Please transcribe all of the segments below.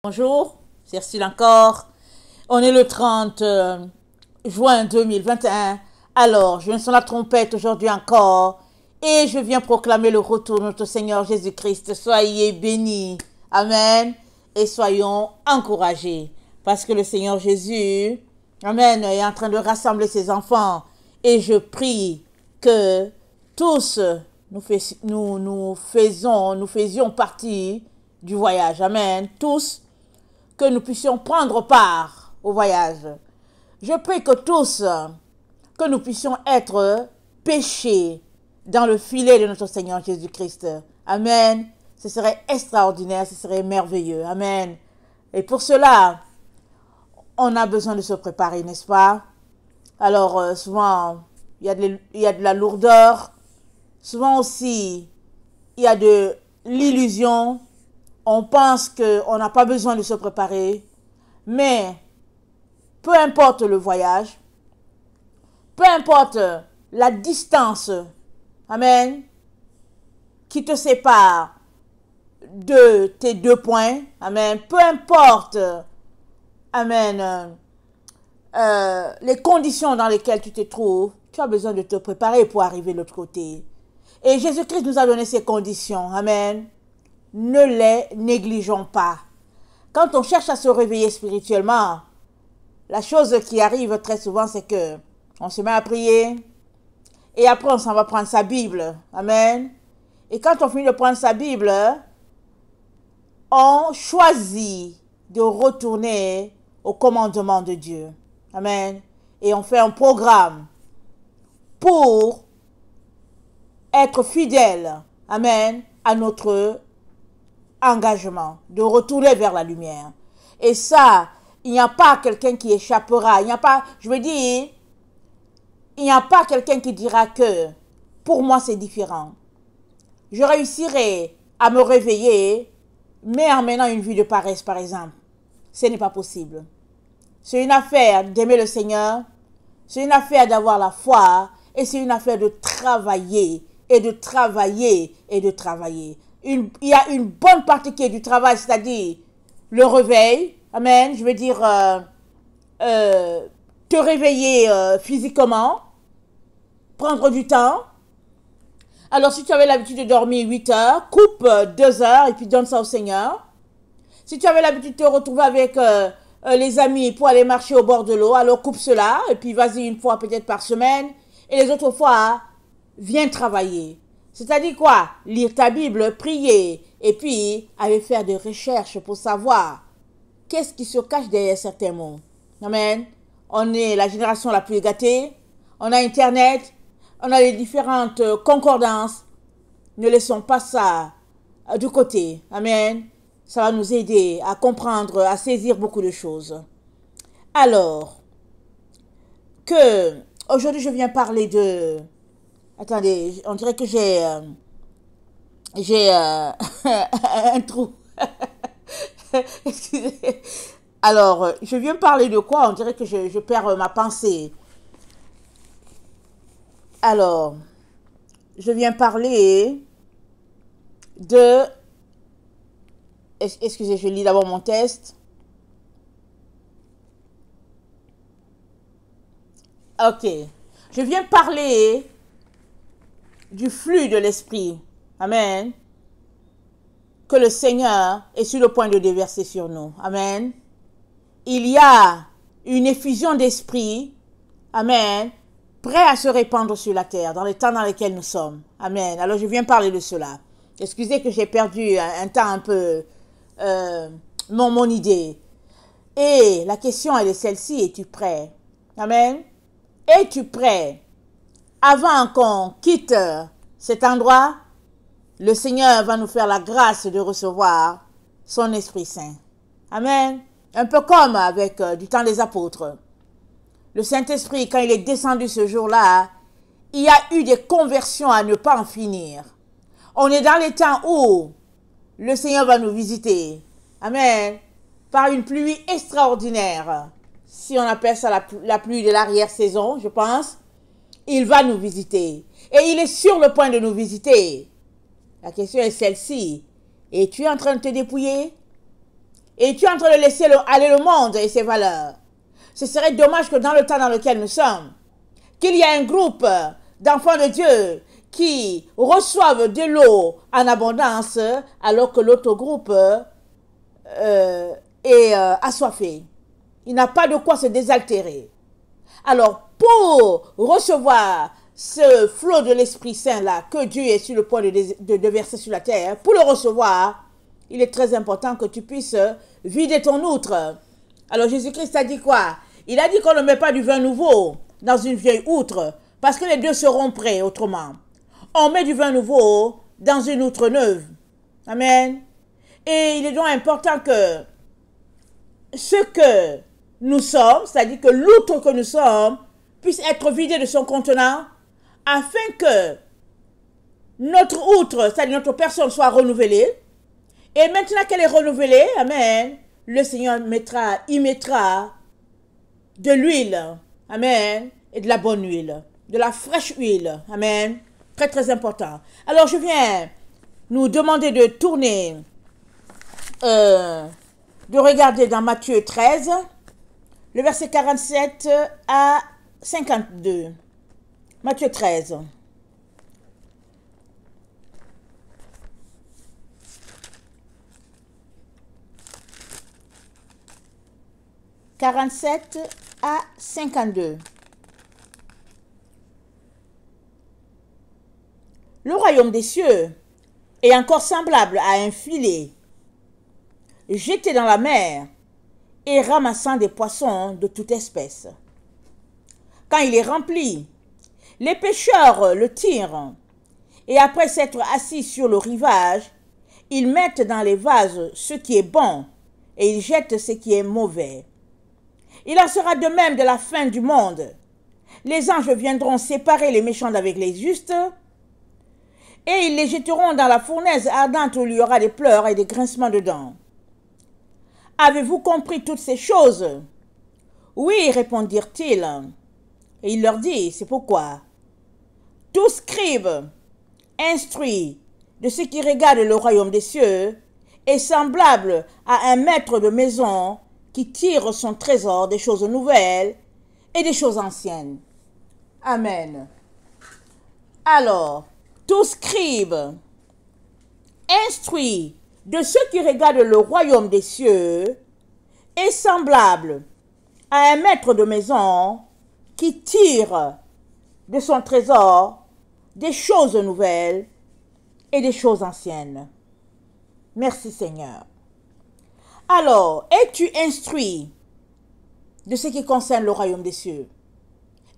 Bonjour, c'est Ursule encore. On est le 30 juin 2021. Alors, je viens sur la trompette aujourd'hui encore et je viens proclamer le retour de notre Seigneur Jésus-Christ. Soyez bénis. Amen. Et soyons encouragés parce que le Seigneur Jésus, Amen, est en train de rassembler ses enfants. Et je prie que tous nous faisions partie du voyage. Amen. Tous, que nous puissions prendre part au voyage. Je prie que tous, que nous puissions être pêchés dans le filet de notre Seigneur Jésus-Christ. Amen. Ce serait extraordinaire, ce serait merveilleux. Amen. Et pour cela, on a besoin de se préparer, n'est-ce pas? Alors, souvent, il y a de la lourdeur. Souvent aussi, il y a de l'illusion. On pense qu'on n'a pas besoin de se préparer. Mais, peu importe le voyage, peu importe la distance, amen, qui te sépare de tes 2 points, amen, peu importe, amen, les conditions dans lesquelles tu te trouves, tu as besoin de te préparer pour arriver de l'autre côté. Et Jésus-Christ nous a donné ces conditions, amen. Ne les négligeons pas. Quand on cherche à se réveiller spirituellement, la chose qui arrive très souvent, c'est que on se met à prier et après on s'en va prendre sa Bible. Amen. Et quand on finit de prendre sa Bible, on choisit de retourner au commandement de Dieu. Amen. Et on fait un programme pour être fidèle, amen, à notre engagement, de retourner vers la lumière. Et ça, il n'y a pas quelqu'un qui échappera. Il n'y a pas, je veux dire, il n'y a pas quelqu'un qui dira que pour moi c'est différent. Je réussirai à me réveiller, mais en menant une vie de paresse, par exemple. Ce n'est pas possible. C'est une affaire d'aimer le Seigneur, c'est une affaire d'avoir la foi, et c'est une affaire de travailler, et de travailler, et de travailler. Il y a une bonne partie qui est du travail, c'est-à-dire le réveil, amen, je veux dire, te réveiller physiquement, prendre du temps. Alors, si tu avais l'habitude de dormir 8 heures, coupe 2 heures et puis donne ça au Seigneur. Si tu avais l'habitude de te retrouver avec les amis pour aller marcher au bord de l'eau, alors coupe cela et puis vas-y une fois peut-être par semaine. Et les autres fois, viens travailler. C'est-à-dire quoi? Lire ta Bible, prier, et puis aller faire des recherches pour savoir qu'est-ce qui se cache derrière certains mots. Amen. On est la génération la plus gâtée. On a Internet. On a les différentes concordances. Ne laissons pas ça de côté. Amen. Ça va nous aider à comprendre, à saisir beaucoup de choses. Alors, aujourd'hui je viens parler de... Attendez, on dirait que j'ai un trou. Excusez. Alors, je viens parler de quoi? On dirait que je perds ma pensée. Alors, je viens parler de... Excusez, je lis d'abord mon test. Ok. Je viens parler du flux de l'esprit. Amen. Que le Seigneur est sur le point de déverser sur nous. Amen. Il y a une effusion d'esprit. Amen. Prêt à se répandre sur la terre dans les temps dans lesquels nous sommes. Amen. Alors je viens parler de cela. Excusez que j'ai perdu un temps un peu mon idée. Et la question elle est celle-ci. Es-tu prêt? Amen. Es-tu prêt? Avant qu'on quitte cet endroit, le Seigneur va nous faire la grâce de recevoir son Esprit Saint. Amen. Un peu comme avec du temps des apôtres. Le Saint-Esprit, quand il est descendu ce jour-là, il y a eu des conversions à ne pas en finir. On est dans les temps où le Seigneur va nous visiter. Amen. Par une pluie extraordinaire. Si on appelle ça la pluie de l'arrière-saison, je pense. Il va nous visiter. Et il est sur le point de nous visiter. La question est celle-ci. Es-tu en train de te dépouiller? Et tu es en train de laisser aller le monde et ses valeurs. Ce serait dommage que dans le temps dans lequel nous sommes, qu'il y ait un groupe d'enfants de Dieu qui reçoivent de l'eau en abondance alors que l'autre groupe est assoiffé. Il n'a pas de quoi se désaltérer. Alors, pour recevoir ce flot de l'Esprit Saint là que Dieu est sur le point de verser sur la terre, pour le recevoir, il est très important que tu puisses vider ton outre. Alors Jésus-Christ a dit quoi? Il a dit qu'on ne met pas du vin nouveau dans une vieille outre, parce que les deux seront prêts autrement. On met du vin nouveau dans une outre neuve. Amen. Et il est donc important que ce que nous sommes, c'est-à-dire que l'outre que nous sommes, puisse être vidé de son contenant, afin que notre outre, c'est-à-dire notre personne, soit renouvelée. Et maintenant qu'elle est renouvelée, amen, le Seigneur y mettra de l'huile, amen, et de la bonne huile, de la fraîche huile, amen, très très important. Alors je viens nous demander de tourner, de regarder dans Matthieu 13, le verset 47 à 52. Matthieu 13. « 47 à 52. Le royaume des cieux est encore semblable à un filet jeté dans la mer et ramassant des poissons de toute espèce. Quand il est rempli, les pêcheurs le tirent et après s'être assis sur le rivage, ils mettent dans les vases ce qui est bon et ils jettent ce qui est mauvais. Il en sera de même de la fin du monde. Les anges viendront séparer les méchants d'avec les justes et ils les jetteront dans la fournaise ardente où il y aura des pleurs et des grincements de dents. Avez-vous compris toutes ces choses? Oui, répondirent-ils. Et il leur dit, c'est pourquoi. Tout scribe instruit de ce qui regarde le royaume des cieux est semblable à un maître de maison qui tire son trésor des choses nouvelles et des choses anciennes. Amen. Alors, tout scribe instruit de ce qui regarde le royaume des cieux est semblable à un maître de maison qui tire de son trésor des choses nouvelles et des choses anciennes. Merci Seigneur. Alors, es-tu instruit de ce qui concerne le royaume des cieux?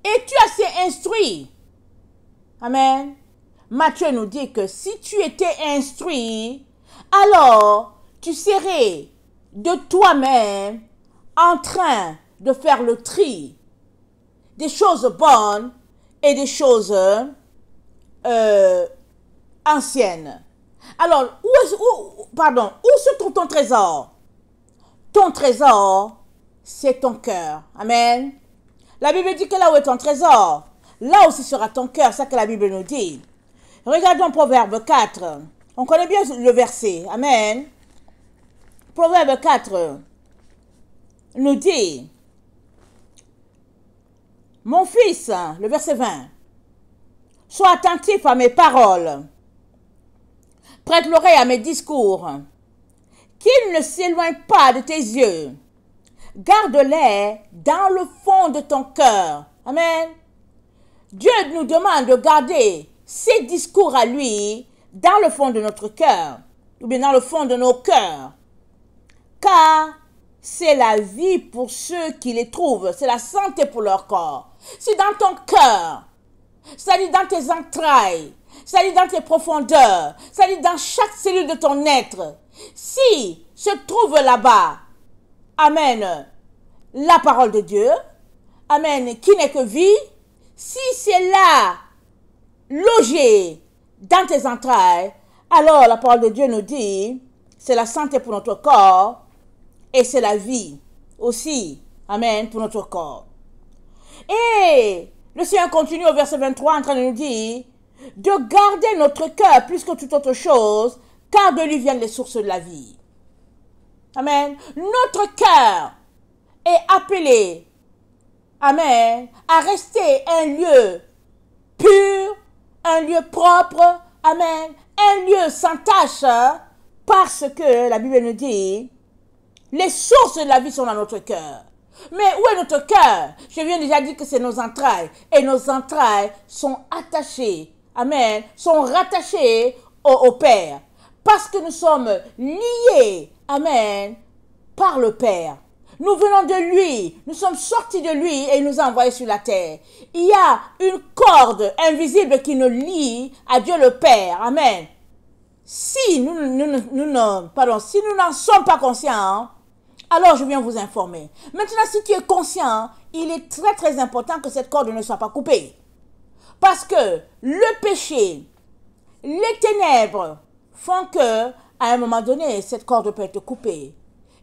Es-tu assez instruit? Amen. Matthieu nous dit que si tu étais instruit, alors tu serais de toi-même en train de faire le tri des choses bonnes et des choses anciennes. Alors, où se trouve ton trésor? Ton trésor, c'est ton cœur. Amen. La Bible dit que là où est ton trésor, là aussi sera ton cœur. C'est ce que la Bible nous dit. Regardons Proverbe 4. On connaît bien le verset. Amen. Proverbe 4 nous dit, mon fils, le verset 20, sois attentif à mes paroles, prête l'oreille à mes discours, qu'ils ne s'éloignent pas de tes yeux, garde-les dans le fond de ton cœur. Amen. Dieu nous demande de garder ses discours à lui dans le fond de notre cœur, ou bien dans le fond de nos cœurs, car c'est la vie pour ceux qui les trouvent, c'est la santé pour leur corps. Si dans ton cœur, c'est-à-dire dans tes entrailles, c'est-à-dire dans tes profondeurs, c'est-à-dire dans chaque cellule de ton être, si se trouve là-bas, amen, la parole de Dieu, amen, qui n'est que vie, si c'est là, logé dans tes entrailles, alors la parole de Dieu nous dit, c'est la santé pour notre corps et c'est la vie aussi, amen, pour notre corps. Et le Seigneur continue au verset 23 en train de nous dire de garder notre cœur plus que toute autre chose, car de lui viennent les sources de la vie. Amen. Notre cœur est appelé, amen, à rester un lieu pur, un lieu propre, amen, un lieu sans tache, parce que la Bible nous dit, les sources de la vie sont dans notre cœur. Mais où est notre cœur? Je viens déjà dire que c'est nos entrailles. Et nos entrailles sont attachées, amen, sont rattachées au Père. Parce que nous sommes liés, amen, par le Père. Nous venons de lui, nous sommes sortis de lui et il nous a envoyés sur la terre. Il y a une corde invisible qui nous lie à Dieu le Père, amen. Si nous n'en sommes pas conscients, alors je viens vous informer. Maintenant, si tu es conscient, il est très très important que cette corde ne soit pas coupée. Parce que le péché, les ténèbres font que, à un moment donné, cette corde peut être coupée.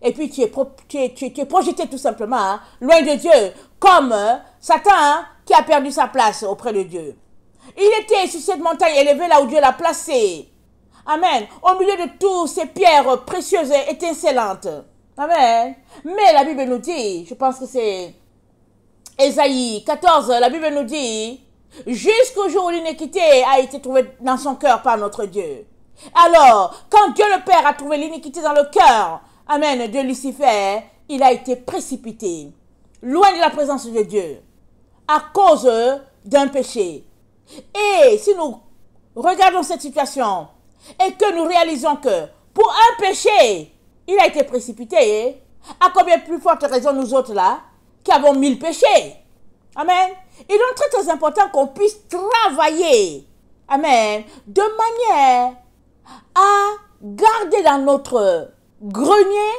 Et puis tu es projeté tout simplement loin de Dieu, comme Satan qui a perdu sa place auprès de Dieu. Il était sur cette montagne élevée là où Dieu l'a placé. Amen. Au milieu de toutes ces pierres précieuses et étincelantes. Amen. Mais la Bible nous dit, je pense que c'est Ésaïe 14, la Bible nous dit, jusqu'au jour où l'iniquité a été trouvée dans son cœur par notre Dieu. Alors, quand Dieu le Père a trouvé l'iniquité dans le cœur, amen, de Lucifer, il a été précipité, loin de la présence de Dieu, à cause d'un péché. Et si nous regardons cette situation, et que nous réalisons que, pour un péché, il a été précipité, à combien plus forte raison nous autres là, qui avons 1000 péchés. Amen. Il est donc très très important qu'on puisse travailler, amen, de manière à garder dans notre grenier,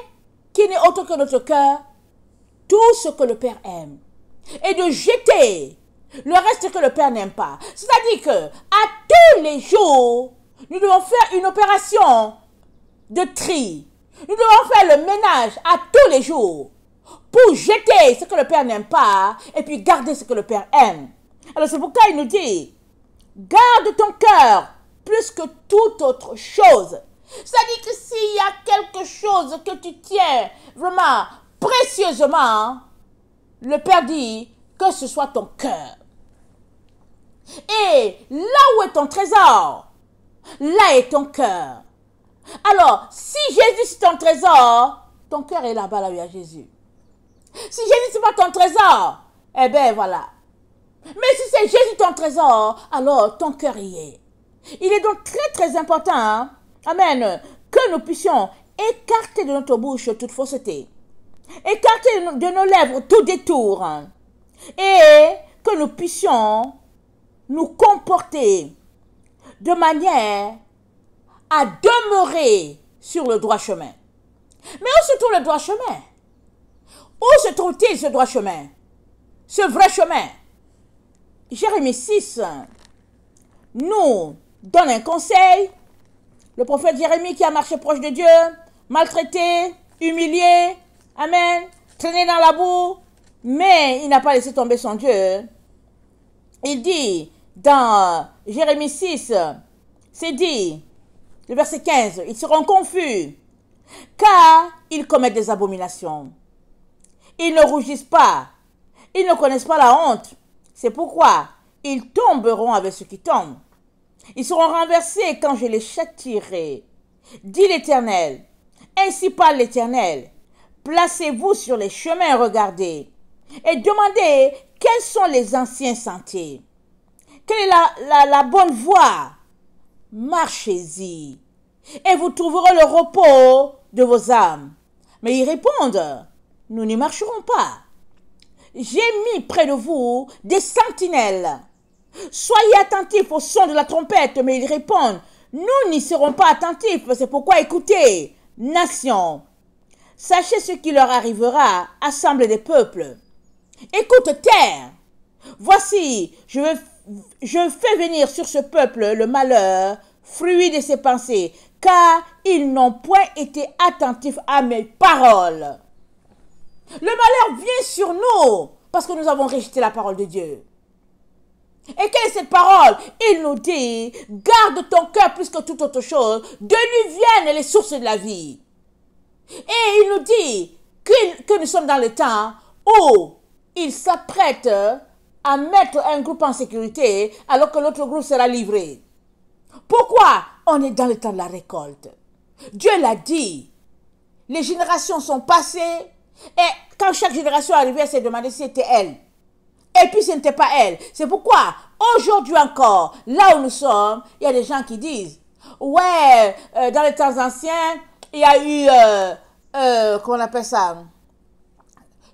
qui n'est autre que notre cœur, tout ce que le Père aime. Et de jeter le reste que le Père n'aime pas. C'est-à-dire que à tous les jours, nous devons faire une opération de tri. Nous devons faire le ménage à tous les jours pour jeter ce que le Père n'aime pas et puis garder ce que le Père aime. Alors c'est pourquoi il nous dit, garde ton cœur plus que toute autre chose. C'est-à-dire que s'il y a quelque chose que tu tiens vraiment précieusement, le Père dit que ce soit ton cœur. Et là où est ton trésor, là est ton cœur. Alors, si Jésus c'est ton trésor, ton cœur est là-bas, là où il y a Jésus. Si Jésus c'est pas ton trésor, eh bien voilà. Mais si c'est Jésus ton trésor, alors ton cœur y est. Il est donc très très important, hein, amen, que nous puissions écarter de notre bouche toute fausseté. Écarter de nos lèvres tout détour. Hein, et que nous puissions nous comporter de manière à demeurer sur le droit chemin. Mais où se trouve le droit chemin? Où se trouve-t-il ce droit chemin? Ce vrai chemin? Jérémie 6 nous donne un conseil. Le prophète Jérémie qui a marché proche de Dieu, maltraité, humilié, amen, traîné dans la boue, mais il n'a pas laissé tomber son Dieu. Il dit dans Jérémie 6, c'est dit, le verset 15, ils seront confus, car ils commettent des abominations. Ils ne rougissent pas, ils ne connaissent pas la honte. C'est pourquoi ils tomberont avec ceux qui tombent. Ils seront renversés quand je les châtierai, dit l'Éternel. Ainsi parle l'Éternel. Placez-vous sur les chemins, regardez, et demandez quels sont les anciens sentiers. Quelle est la bonne voie? Marchez-y, et vous trouverez le repos de vos âmes. Mais ils répondent, nous n'y marcherons pas. J'ai mis près de vous des sentinelles. Soyez attentifs au son de la trompette, mais ils répondent, nous n'y serons pas attentifs, c'est pourquoi écoutez, nation. Sachez ce qui leur arrivera, assemblée des peuples. Écoute, terre. Voici, je fais venir sur ce peuple le malheur, fruit de ses pensées, car ils n'ont point été attentifs à mes paroles. Le malheur vient sur nous, parce que nous avons rejeté la parole de Dieu. Et quelle est cette parole? Il nous dit, garde ton cœur plus que toute autre chose, de lui viennent les sources de la vie. Et il nous dit que nous sommes dans le temps où il s'apprête à mettre un groupe en sécurité alors que l'autre groupe sera livré. Pourquoi? On est dans le temps de la récolte. Dieu l'a dit. Les générations sont passées et quand chaque génération arrivait, elle s'est demandé si c'était elle. Et puis ce n'était pas elle. C'est pourquoi aujourd'hui encore, là où nous sommes, il y a des gens qui disent ouais, dans les temps anciens, il y a eu, comment on appelle ça,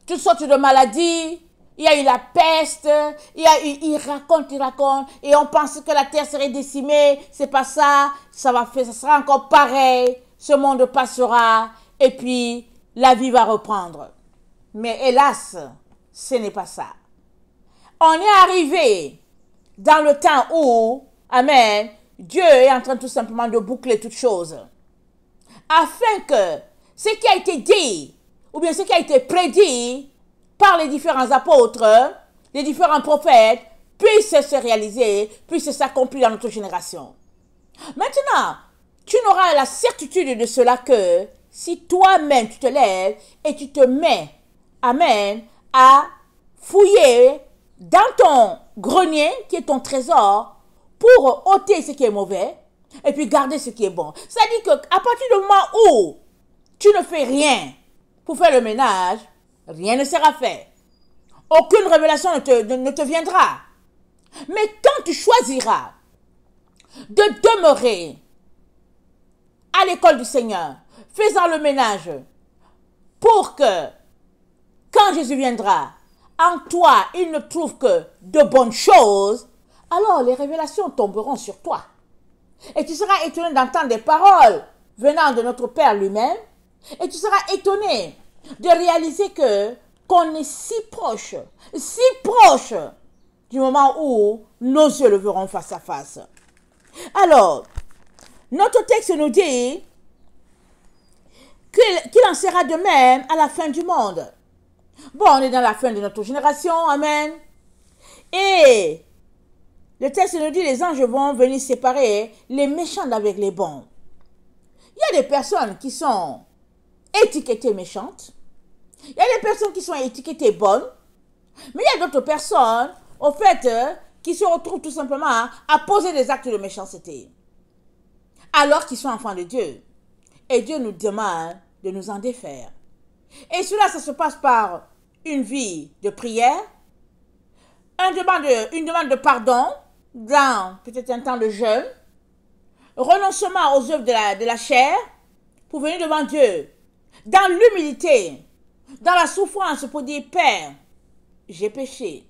toutes sortes de maladies, il y a eu la peste, il raconte, et on pense que la terre serait décimée, c'est pas ça, ça sera encore pareil, ce monde passera, et puis la vie va reprendre. Mais hélas, ce n'est pas ça. On est arrivé dans le temps où, amen, Dieu est en train tout simplement de boucler toutes choses, afin que ce qui a été dit, ou bien ce qui a été prédit par les différents apôtres, les différents prophètes, puisse se réaliser, puisse s'accomplir dans notre génération. Maintenant, tu n'auras la certitude de cela que si toi-même tu te lèves et tu te mets, amen, à fouiller dans ton grenier, qui est ton trésor, pour ôter ce qui est mauvais, et puis garder ce qui est bon. C'est-à-dire qu'à partir du moment où tu ne fais rien pour faire le ménage, rien ne sera fait. Aucune révélation ne te viendra. Mais quand tu choisiras de demeurer à l'école du Seigneur, faisant le ménage, pour que, quand Jésus viendra, en toi, il ne trouve que de bonnes choses, alors les révélations tomberont sur toi. Et tu seras étonné d'entendre des paroles venant de notre Père lui-même, et tu seras étonné de réaliser qu'on est si proche du moment où nos yeux le verront face à face. Alors, notre texte nous dit qu'il en sera de même à la fin du monde. Bon, on est dans la fin de notre génération, amen. Et le texte nous dit, les anges vont venir séparer les méchants d'avec les bons. Il y a des personnes qui sont étiquetées méchantes. Il y a des personnes qui sont étiquetées bonnes. Mais il y a d'autres personnes, au fait, qui se retrouvent tout simplement à poser des actes de méchanceté. Alors qu'ils sont enfants de Dieu. Et Dieu nous demande de nous en défaire. Et cela, ça se passe par une vie de prière, une demande de pardon, dans peut-être un temps de jeûne, renoncement aux œuvres de la chair, pour venir devant Dieu, dans l'humilité, dans la souffrance, pour dire, Père, j'ai péché.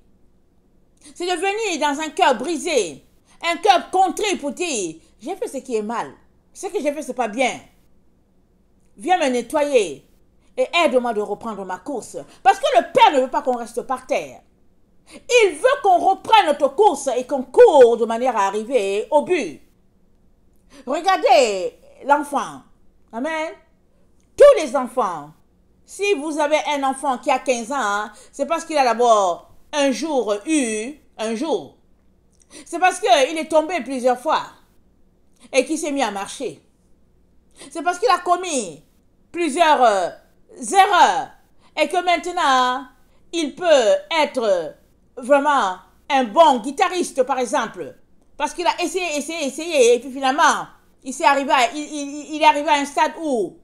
C'est de venir dans un cœur brisé, un cœur contrit pour dire, j'ai fait ce qui est mal, ce que j'ai fait, c'est pas bien. Viens me nettoyer et aide-moi de reprendre ma course. Parce que le Père ne veut pas qu'on reste par terre. Il veut qu'on reprenne notre course et qu'on court de manière à arriver au but. Regardez l'enfant. Amen. Tous les enfants. Si vous avez un enfant qui a 15 ans, c'est parce qu'il a d'abord un jour eu un jour. C'est parce qu'il est tombé plusieurs fois et qu'il s'est mis à marcher. C'est parce qu'il a commis plusieurs erreurs et que maintenant, il peut être vraiment un bon guitariste, par exemple. Parce qu'il a essayé, et puis finalement, il est arrivé à un stade où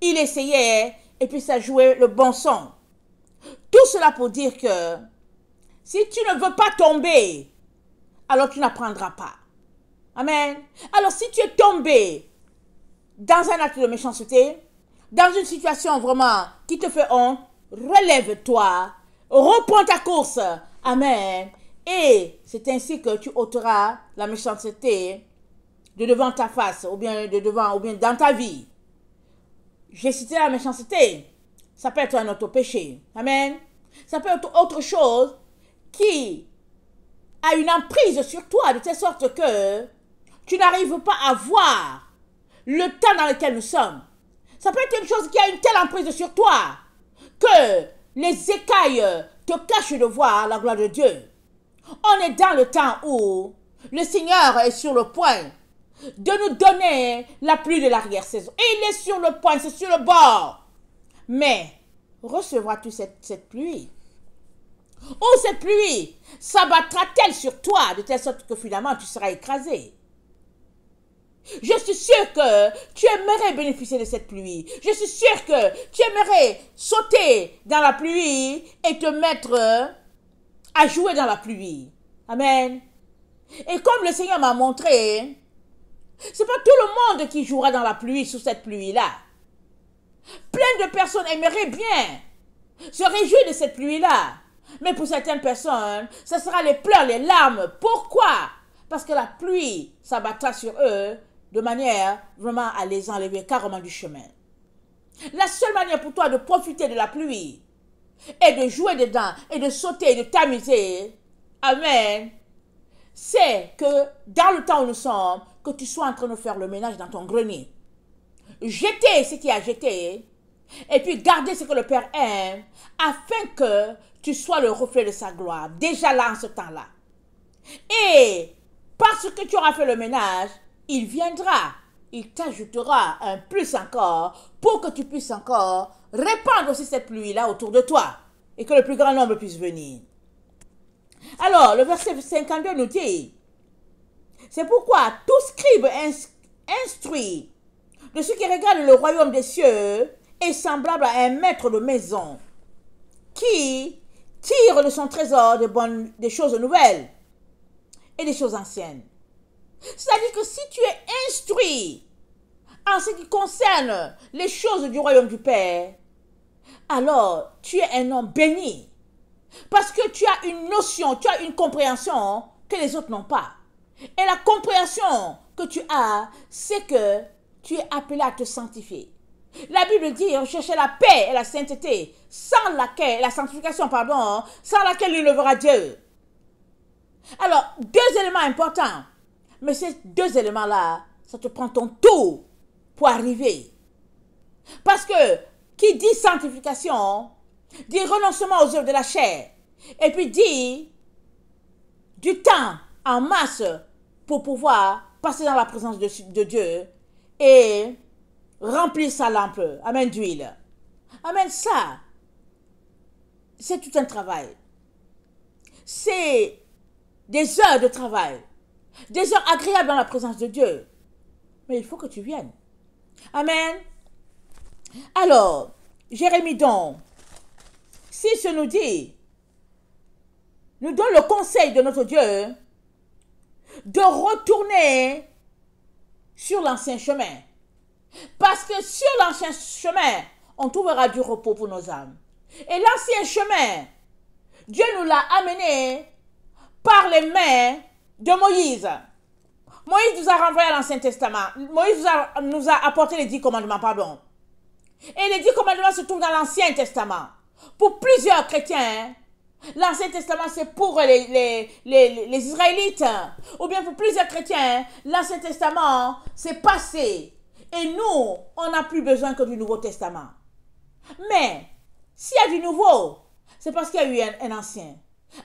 il essayait, et puis ça jouait le bon son. Tout cela pour dire que si tu ne veux pas tomber, alors tu n'apprendras pas. Amen. Alors si tu es tombé dans un acte de méchanceté, dans une situation vraiment qui te fait honte, relève-toi, reprends ta course. Amen. Et c'est ainsi que tu ôteras la méchanceté de devant ta face, ou bien de devant, ou bien dans ta vie. J'ai cité la méchanceté. Ça peut être un autre péché. Amen. Ça peut être autre chose qui a une emprise sur toi, de telle sorte que tu n'arrives pas à voir le temps dans lequel nous sommes. Ça peut être une chose qui a une telle emprise sur toi que les écailles te cachent de voir la gloire de Dieu. On est dans le temps où le Seigneur est sur le point de nous donner la pluie de l'arrière-saison. Et il est sur le point, c'est sur le bord Mais recevras-tu cette pluie? Ou cette pluie s'abattra-t-elle sur toi de telle sorte que finalement tu seras écrasé? Je suis sûre que tu aimerais bénéficier de cette pluie. Je suis sûre que tu aimerais sauter dans la pluie et te mettre à jouer dans la pluie. Amen. Et comme le Seigneur m'a montré, c'est pas tout le monde qui jouera dans la pluie, sous cette pluie-là. Plein de personnes aimeraient bien se réjouir de cette pluie-là. Mais pour certaines personnes, ce sera les pleurs, les larmes. Pourquoi? Parce que la pluie s'abattra sur eux de manière vraiment à les enlever carrément du chemin. La seule manière pour toi de profiter de la pluie et de jouer dedans et de sauter et de t'amuser, amen, c'est que dans le temps où nous sommes, que tu sois en train de faire le ménage dans ton grenier. Jeter ce qui a jeté et puis garder ce que le Père aime afin que tu sois le reflet de sa gloire, déjà là en ce temps-là. Et parce que tu auras fait le ménage, il viendra, il t'ajoutera un plus encore pour que tu puisses encore répandre aussi cette pluie-là autour de toi et que le plus grand nombre puisse venir. Alors, le verset 52 nous dit, c'est pourquoi tout scribe instruit de ceux qui regardent le royaume des cieux est semblable à un maître de maison qui tire de son trésor des choses nouvelles et des choses anciennes. C'est-à-dire que si tu es instruit en ce qui concerne les choses du royaume du Père, alors tu es un homme béni. Parce que tu as une notion, tu as une compréhension que les autres n'ont pas. Et la compréhension que tu as, c'est que tu es appelé à te sanctifier. La Bible dit, on cherchait la paix et la sainteté, sans laquelle, la sanctification, pardon, sans laquelle il ne verra Dieu. Alors, deux éléments importants. Mais ces deux éléments-là, ça te prend ton tour pour arriver. Parce que, qui dit sanctification, dit renoncement aux œuvres de la chair, et puis dit du temps en masse pour pouvoir passer dans la présence de Dieu et remplir sa lampe, amen, d'huile. Amen, ça, c'est tout un travail. C'est des heures de travail, des heures agréables dans la présence de Dieu. Mais il faut que tu viennes. Amen. Alors, Jérémie donc, 6 nous dit, nous donne le conseil de notre Dieu de retourner sur l'ancien chemin. Parce que sur l'ancien chemin, on trouvera du repos pour nos âmes. Et l'ancien chemin, Dieu nous l'a amené par les mains de Moïse. Moïse nous a renvoyé à l'Ancien Testament. Moïse nous a apporté les 10 commandements, pardon. Et les 10 commandements se trouvent dans l'Ancien Testament. Pour plusieurs chrétiens, l'Ancien Testament c'est pour les Israélites. Ou bien pour plusieurs chrétiens, l'Ancien Testament c'est passé. Et nous, on n'a plus besoin que du Nouveau Testament. Mais, s'il y a du nouveau, c'est parce qu'il y a eu un ancien.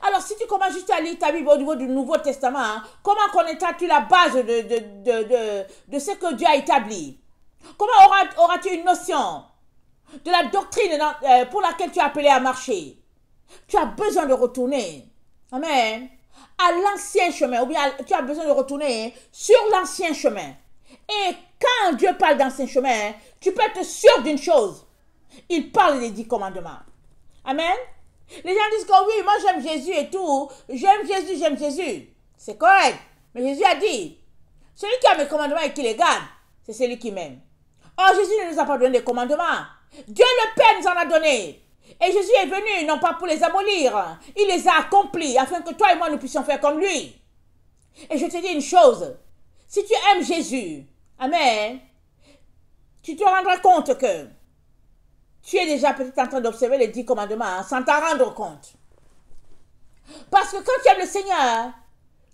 Alors, si tu commences juste à lire ta Bible au niveau du Nouveau Testament, comment connaîtras-tu la base de ce que Dieu a établi? Comment auras-tu une notion de la doctrine pour laquelle tu es appelé à marcher? Tu as besoin de retourner, amen, à l'ancien chemin, ou bien tu as besoin de retourner sur l'ancien chemin. Et quand Dieu parle d'ancien chemin, tu peux être sûr d'une chose. Il parle des 10 commandements. Amen. Les gens disent que oui, moi j'aime Jésus et tout. J'aime Jésus. C'est correct. Mais Jésus a dit, celui qui a mes commandements et qui les garde, c'est celui qui m'aime. Or, Jésus ne nous a pas donné des commandements. Dieu le Père nous en a donné. Et Jésus est venu, non pas pour les abolir. Il les a accomplis afin que toi et moi nous puissions faire comme lui. Et je te dis une chose. Si tu aimes Jésus, amen, tu te rendras compte que tu es déjà peut-être en train d'observer les 10 commandements sans t'en rendre compte. Parce que quand tu aimes le Seigneur,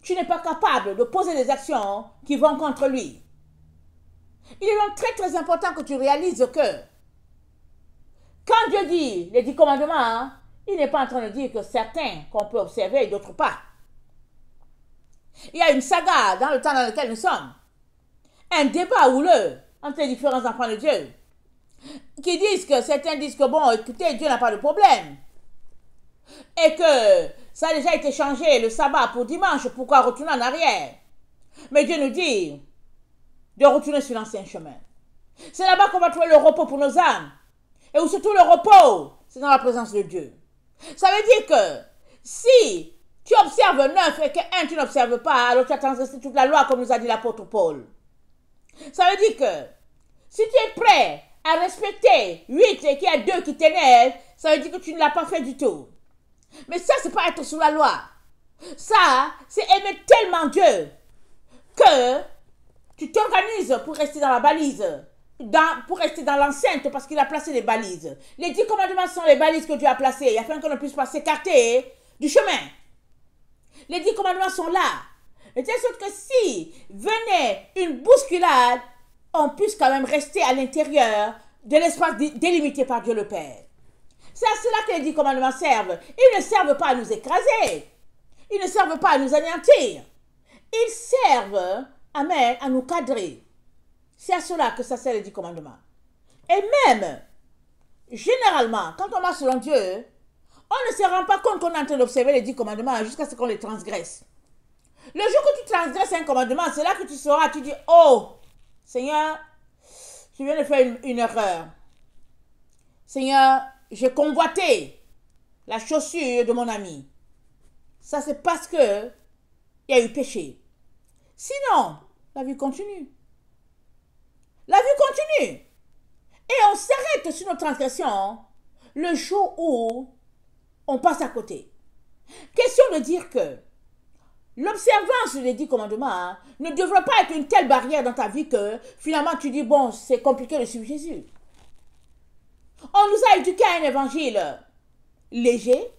tu n'es pas capable de poser des actions qui vont contre lui. Il est donc très très important que tu réalises que quand Dieu dit les 10 commandements, il n'est pas en train de dire que certains qu'on peut observer et d'autres pas. Il y a une saga dans le temps dans lequel nous sommes. Un débat houleux entre les différents enfants de Dieu. qui disent que certains disent que bon, écoutez, Dieu n'a pas de problème. Et que ça a déjà été changé le sabbat pour dimanche, pourquoi retourner en arrière? Mais Dieu nous dit de retourner sur l'ancien chemin. C'est là-bas qu'on va trouver le repos pour nos âmes. Et où surtout le repos, c'est dans la présence de Dieu. Ça veut dire que si tu observes 9 et que 1 tu n'observes pas, alors tu as transgressé toute la loi comme nous a dit l'apôtre Paul. Ça veut dire que si tu es prêt à respecter 8 et qu'il y a 2 qui t'énervent, ça veut dire que tu ne l'as pas fait du tout. Mais ça, c'est pas être sous la loi. Ça, c'est aimer tellement Dieu que tu t'organises pour rester dans la balise, pour rester dans l'enceinte parce qu'il a placé les balises. Les 10 commandements sont les balises que Dieu a placées afin qu'on ne puisse pas s'écarter du chemin. Les 10 commandements sont là. De telle sorte que si venait une bousculade, on puisse quand même rester à l'intérieur de l'espace délimité par Dieu le Père. C'est à cela que les 10 commandements servent. Ils ne servent pas à nous écraser. Ils ne servent pas à nous anéantir. Ils servent, amen, à nous cadrer. C'est à cela que ça sert les 10 commandements. Et même, généralement, quand on marche selon Dieu, on ne se rend pas compte qu'on est en train d'observer les 10 commandements jusqu'à ce qu'on les transgresse. Le jour que tu transgresses un commandement, c'est là que tu sauras, tu dis, oh, Seigneur, je viens de faire une erreur. Seigneur, j'ai convoité la chaussure de mon ami. Ça, c'est parce que il y a eu péché. Sinon, la vie continue. La vie continue. Et on s'arrête sur nos transgressions le jour où on passe à côté. Question de dire que l'observance des 10 commandements ne devrait pas être une telle barrière dans ta vie que finalement tu dis, bon, c'est compliqué de suivre Jésus. On nous a éduqués à un évangile léger.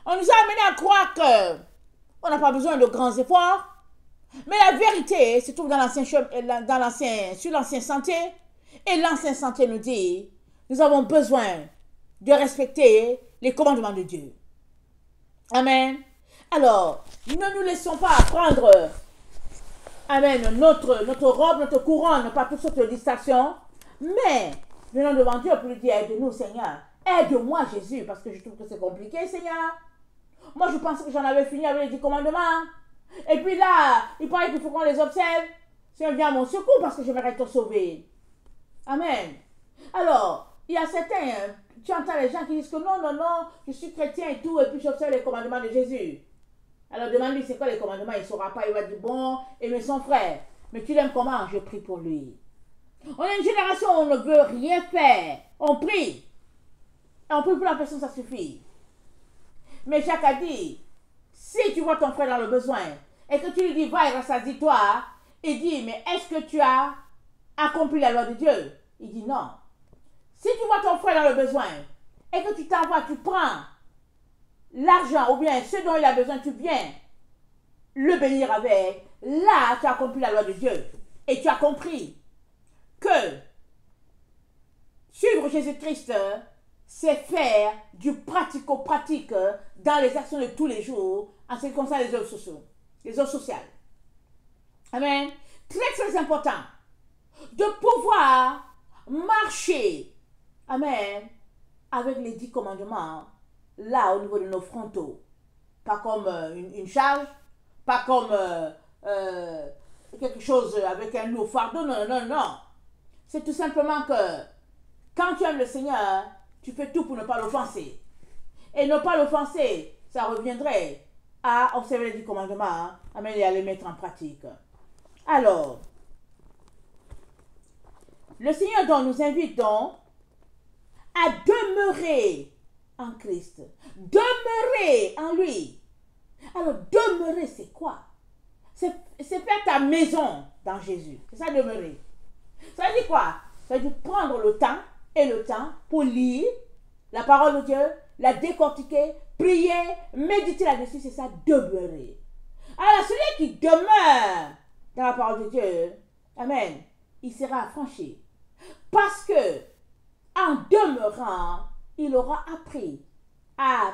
On nous a amené à croire que on n'a pas besoin de grands efforts. Mais la vérité se trouve sur l'ancien sentier. Et l'ancien sentier nous dit, nous avons besoin de respecter les commandements de Dieu. Amen. Alors, ne nous laissons pas prendre, amen, notre robe, notre couronne par toutes sortes de distractions. Mais, venons devant Dieu pour lui dire, aide-nous Seigneur. Aide-moi Jésus, parce que je trouve que c'est compliqué Seigneur. Moi je pensais que j'en avais fini avec les 10 commandements. Et puis là, il paraît qu'il faut qu'on les observe. Seigneur, viens à mon secours parce que j'aimerais te sauver. Amen. Alors, il y a certains, tu entends les gens qui disent que non, non, non, je suis chrétien et tout, et puis j'observe les commandements de Jésus. Alors demande-lui c'est quoi les commandements, il ne saura pas, il va dire bon, aimer son frère. Mais tu l'aimes comment? Je prie pour lui. On est une génération où on ne veut rien faire. On prie. Et on prie pour la personne, ça suffit. Mais Jacques a dit, si tu vois ton frère dans le besoin, et que tu lui dis, va et rassasie-toi, il dit, mais est-ce que tu as accompli la loi de Dieu? Il dit non. Si tu vois ton frère dans le besoin, et que tu t'envoies, tu prends l'argent, ou bien ce dont il a besoin, tu viens le bénir avec, là, tu as accompli la loi de Dieu. Et tu as compris que suivre Jésus-Christ, c'est faire du pratico-pratique dans les actions de tous les jours en ce qui concerne les œuvres sociales. Amen. Très très important de pouvoir marcher, amen, avec les 10 commandements là au niveau de nos frontaux. Pas comme une charge, pas comme quelque chose avec un lourd fardeau, non, non, non. C'est tout simplement que quand tu aimes le Seigneur, tu fais tout pour ne pas l'offenser. Et ne pas l'offenser, ça reviendrait à observer les 10 commandements, amen, et à les mettre en pratique. Alors, le Seigneur donc nous invite donc à demeurer en Christ. Demeurer en lui. Alors, demeurer, c'est quoi? C'est faire ta maison dans Jésus. C'est ça, demeurer. Ça veut dire quoi? Ça veut dire prendre le temps pour lire la parole de Dieu, la décortiquer, prier, méditer là-dessus. C'est ça, demeurer. Alors, celui qui demeure dans la parole de Dieu, amen, il sera affranchi. Parce que, en demeurant, il aura appris à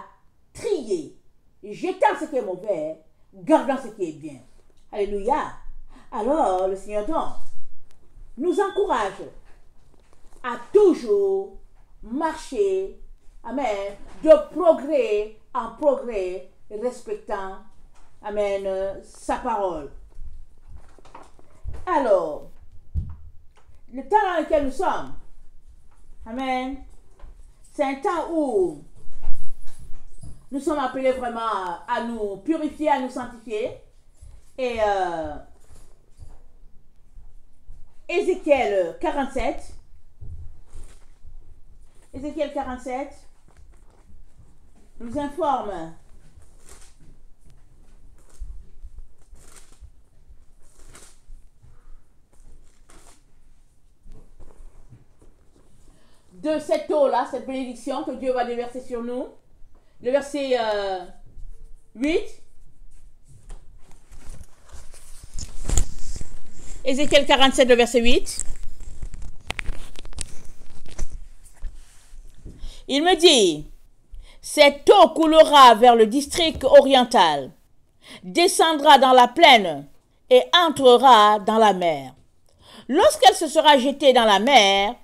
trier, jetant ce qui est mauvais, gardant ce qui est bien. Alléluia. Alors, le Seigneur donc nous encourage à toujours marcher, amen, de progrès en progrès, respectant, amen, sa parole. Alors, le temps dans lequel nous sommes, amen, c'est un temps où nous sommes appelés vraiment à nous purifier, à nous sanctifier. Et Ézéchiel 47 nous informe de cette eau-là, cette bénédiction que Dieu va déverser sur nous. Le verset 8. Ézéchiel 47, le verset 8. Il me dit, cette eau coulera vers le district oriental, descendra dans la plaine et entrera dans la mer. Lorsqu'elle se sera jetée dans la mer,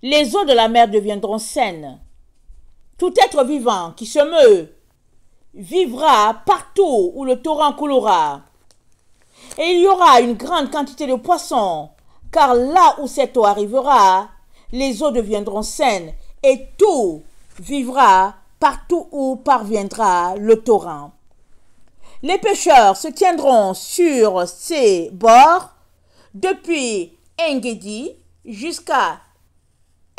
les eaux de la mer deviendront saines. Tout être vivant qui se meut vivra partout où le torrent coulera. Et il y aura une grande quantité de poissons, car là où cette eau arrivera, les eaux deviendront saines, et tout vivra partout où parviendra le torrent. Les pêcheurs se tiendront sur ces bords, depuis Engedi jusqu'à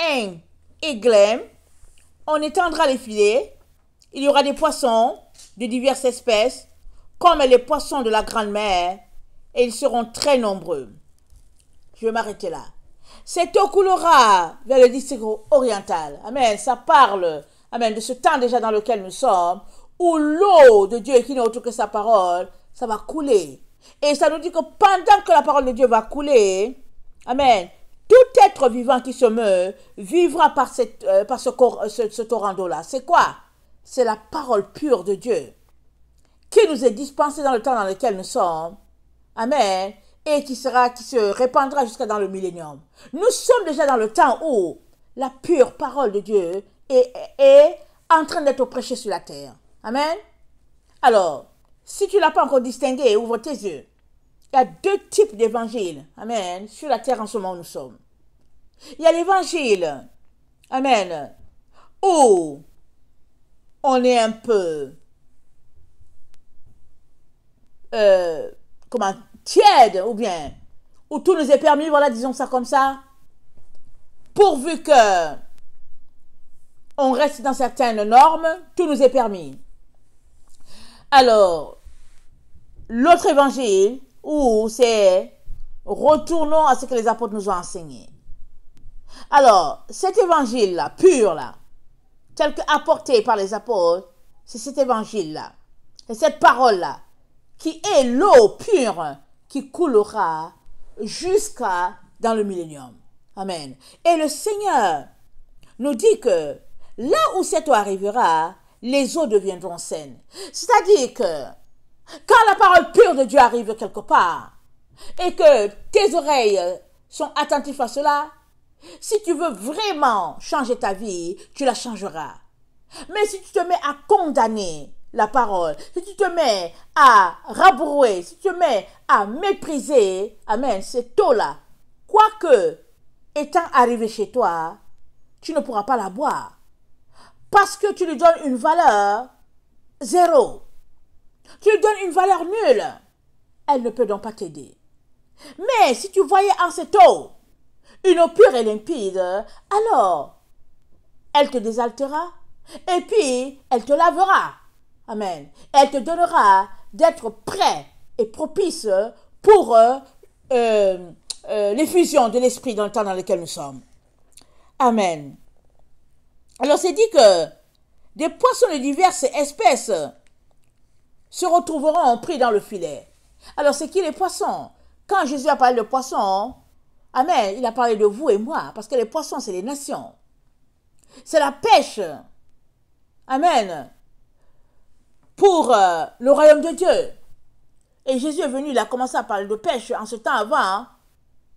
En-Eglem. On étendra les filets, il y aura des poissons de diverses espèces, comme les poissons de la grande mer, et ils seront très nombreux. Je vais m'arrêter là. Cette eau coulera vers le district oriental. Amen. Ça parle, amen, de ce temps déjà dans lequel nous sommes, où l'eau de Dieu, qui n'est autre que sa parole, ça va couler. Et ça nous dit que pendant que la parole de Dieu va couler, amen, tout être vivant qui se meut vivra par ce torrent d'eau-là. C'est quoi? C'est la parole pure de Dieu qui nous est dispensée dans le temps dans lequel nous sommes. Amen. Et qui se répandra jusqu'à dans le millénium. Nous sommes déjà dans le temps où la pure parole de Dieu est en train d'être prêchée sur la terre. Amen. Alors, si tu ne l'as pas encore distingué, ouvre tes yeux. Il y a deux types d'évangiles. Amen. Sur la terre en ce moment où nous sommes. Il y a l'évangile. Amen. Où on est un peu tiède, ou bien où tout nous est permis, voilà, disons ça comme ça, pourvu que on reste dans certaines normes, tout nous est permis. Alors, l'autre évangile, où c'est retournons à ce que les apôtres nous ont enseigné. Alors, cet évangile-là, pur-là, tel que apporté par les apôtres, c'est cet évangile-là, et cette parole-là, qui est l'eau pure qui coulera jusqu'à dans le millénium. Amen. Et le Seigneur nous dit que là où cette eau arrivera, les eaux deviendront saines. C'est-à-dire que quand la parole pure de Dieu arrive quelque part et que tes oreilles sont attentives à cela, si tu veux vraiment changer ta vie, tu la changeras. Mais si tu te mets à condamner la parole, si tu te mets à rabrouer, si tu te mets à mépriser, amen, cette eau-là, quoique étant arrivée chez toi, tu ne pourras pas la boire. Parce que tu lui donnes une valeur zéro. Tu lui donnes une valeur nulle. Elle ne peut donc pas t'aider. Mais si tu voyais en cette eau une eau pure et limpide, alors elle te désaltera et puis elle te lavera. Amen. Elle te donnera d'être prêt et propice pour l'effusion de l'esprit dans le temps dans lequel nous sommes. Amen. Alors c'est dit que des poissons de diverses espèces se retrouveront pris dans le filet. Alors c'est qui les poissons? Quand Jésus a parlé de poissons, amen, il a parlé de vous et moi, parce que les poissons c'est les nations. C'est la pêche. Amen. Pour le royaume de Dieu. Et Jésus est venu, il a commencé à parler de pêche en ce temps avant.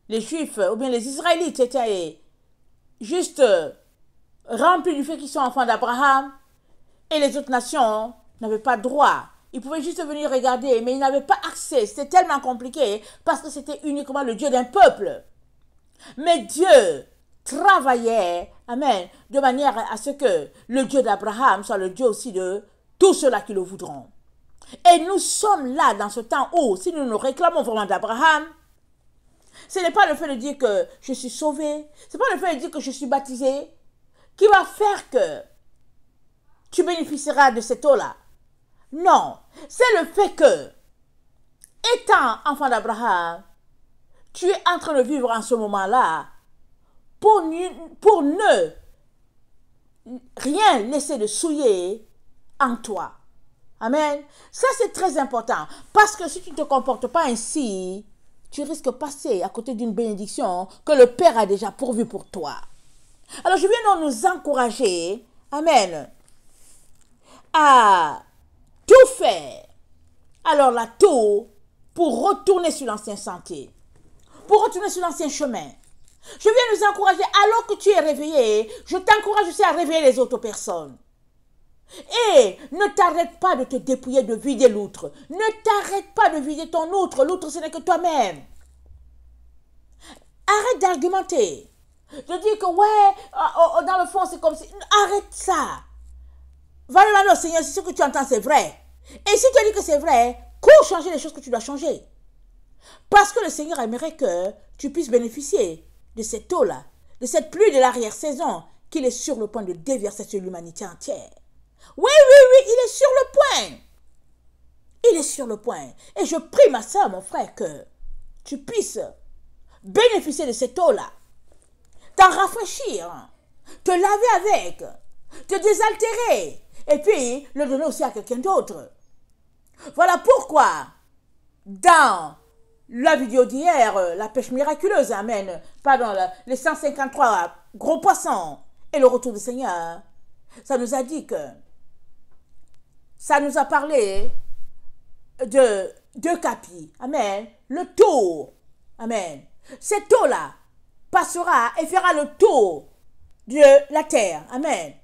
Les Juifs, ou bien les Israélites, juste remplis du fait qu'ils sont enfants d'Abraham et les autres nations n'avaient pas droit. Ils pouvaient juste venir regarder, mais ils n'avaient pas accès. C'était tellement compliqué parce que c'était uniquement le Dieu d'un peuple. Mais Dieu travaillait, amen, de manière à ce que le Dieu d'Abraham soit le Dieu aussi de tous ceux-là qui le voudront. Et nous sommes là dans ce temps où, si nous nous réclamons vraiment d'Abraham, ce n'est pas le fait de dire que je suis sauvé, ce n'est pas le fait de dire que je suis baptisé, qui va faire que tu bénéficieras de cette eau-là. Non, c'est le fait que, étant enfant d'Abraham, tu es en train de vivre en ce moment-là pour ne rien laisser de souiller en toi. Amen. Ça, c'est très important. Parce que si tu ne te comportes pas ainsi, tu risques de passer à côté d'une bénédiction que le Père a déjà pourvue pour toi. Alors, je viens donc nous encourager, amen, à tout faire. Alors là, tout pour retourner sur l'ancien sentier, pour retourner sur l'ancien chemin. Je viens nous encourager, alors que tu es réveillé, je t'encourage aussi à réveiller les autres personnes. Et ne t'arrête pas de te dépouiller, de vider l'outre. Ne t'arrête pas de vider ton outre. L'outre, ce n'est que toi-même. Arrête d'argumenter. De dire que, ouais, dans le fond, c'est comme si... Arrête ça. Va demander au Seigneur si ce que tu entends, c'est vrai. Et si tu dis que c'est vrai, cours changer les choses que tu dois changer. Parce que le Seigneur aimerait que tu puisses bénéficier de cette eau-là, de cette pluie de l'arrière-saison qu'il est sur le point de déverser sur l'humanité entière. Oui, il est sur le point. Il est sur le point. Et je prie ma soeur, mon frère, que tu puisses bénéficier de cette eau-là, t'en rafraîchir, te laver avec, te désaltérer, et puis le donner aussi à quelqu'un d'autre. Voilà pourquoi, dans la vidéo d'hier, la pêche miraculeuse, amen, pardon, les 153 gros poissons et le retour du Seigneur, ça nous a dit que, ça nous a parlé de deux capis, amen, le tour, amen. Cette eau-là passera et fera le tour de la terre, amen.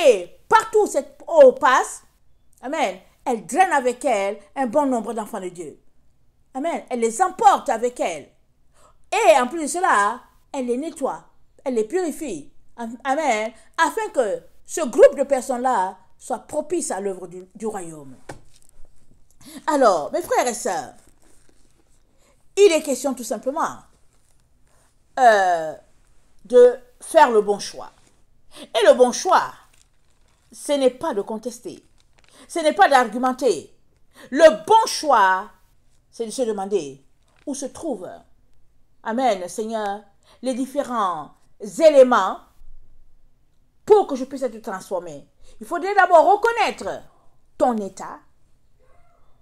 Et partout où cette eau passe, amen, elle draine avec elle un bon nombre d'enfants de Dieu. Amen. Elle les emporte avec elle. Et en plus de cela, elle les nettoie, elle les purifie. Amen. Afin que ce groupe de personnes-là soit propice à l'œuvre du royaume. Alors, mes frères et sœurs, il est question tout simplement de faire le bon choix. Et le bon choix, ce n'est pas de contester, ce n'est pas d'argumenter. Le bon choix, c'est de se demander où se trouvent, amen, Seigneur, les différents éléments pour que je puisse être transformé. Il faudrait d'abord reconnaître ton état.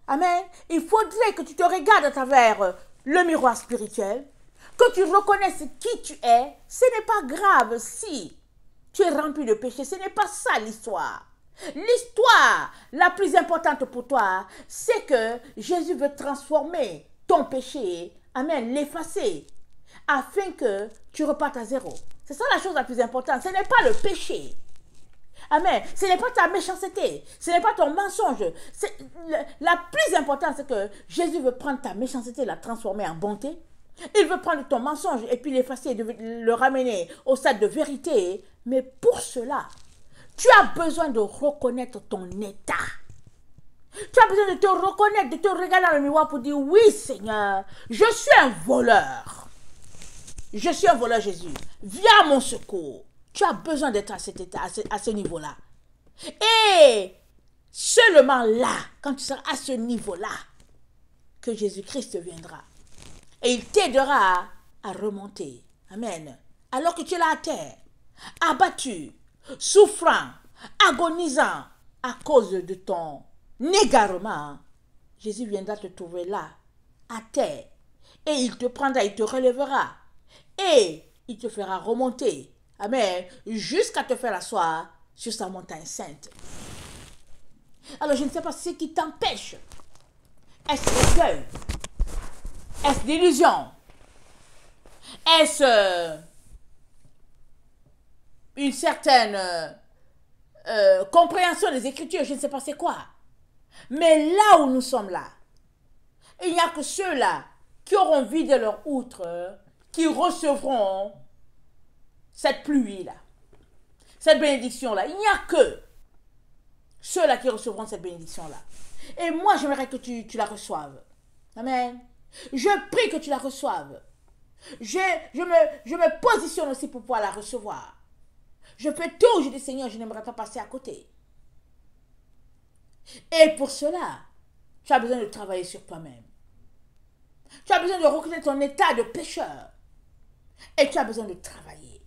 Amen. Il faudrait que tu te regardes à travers le miroir spirituel, que tu reconnaisses qui tu es. Ce n'est pas grave si tu es rempli de péché. Ce n'est pas ça l'histoire. L'histoire la plus importante pour toi, c'est que Jésus veut transformer ton péché, amen, l'effacer, afin que tu repartes à zéro. C'est ça la chose la plus importante. Ce n'est pas le péché. Amen. Ce n'est pas ta méchanceté. Ce n'est pas ton mensonge. La plus importante, c'est que Jésus veut prendre ta méchanceté et la transformer en bonté. Il veut prendre ton mensonge et puis l'effacer, le ramener au stade de vérité. Mais pour cela, tu as besoin de reconnaître ton état. Tu as besoin de te reconnaître, de te regarder dans le miroir pour dire, oui Seigneur, je suis un voleur. Je suis un voleur, Jésus. Viens à mon secours. Tu as besoin d'être à cet état, à ce niveau-là. Et seulement là, quand tu seras à ce niveau-là, que Jésus-Christ viendra. Et il t'aidera à remonter. Amen. Alors que tu es là à terre, abattu, souffrant, agonisant à cause de ton égarement, Jésus viendra te trouver là, à terre. Et il te prendra, il te relèvera. Et il te fera remonter. Amen. Jusqu'à te faire asseoir sur sa montagne sainte. Alors je ne sais pas ce qui t'empêche. Est-ce l'orgueil? Est-ce l'illusion? Est-ce une certaine compréhension des Écritures, je ne sais pas c'est quoi. Mais là où nous sommes là, il n'y a que ceux-là qui auront vidé leur outre, qui recevront cette pluie-là, cette bénédiction-là. Il n'y a que ceux-là qui recevront cette bénédiction-là. Et moi, j'aimerais que tu la reçoives. Amen. Je prie que tu la reçoives. Je me positionne aussi pour pouvoir la recevoir. Je fais tout, je dis Seigneur, je n'aimerais pas passer à côté. Et pour cela, tu as besoin de travailler sur toi-même. Tu as besoin de reconnaître ton état de pécheur. Et tu as besoin de travailler.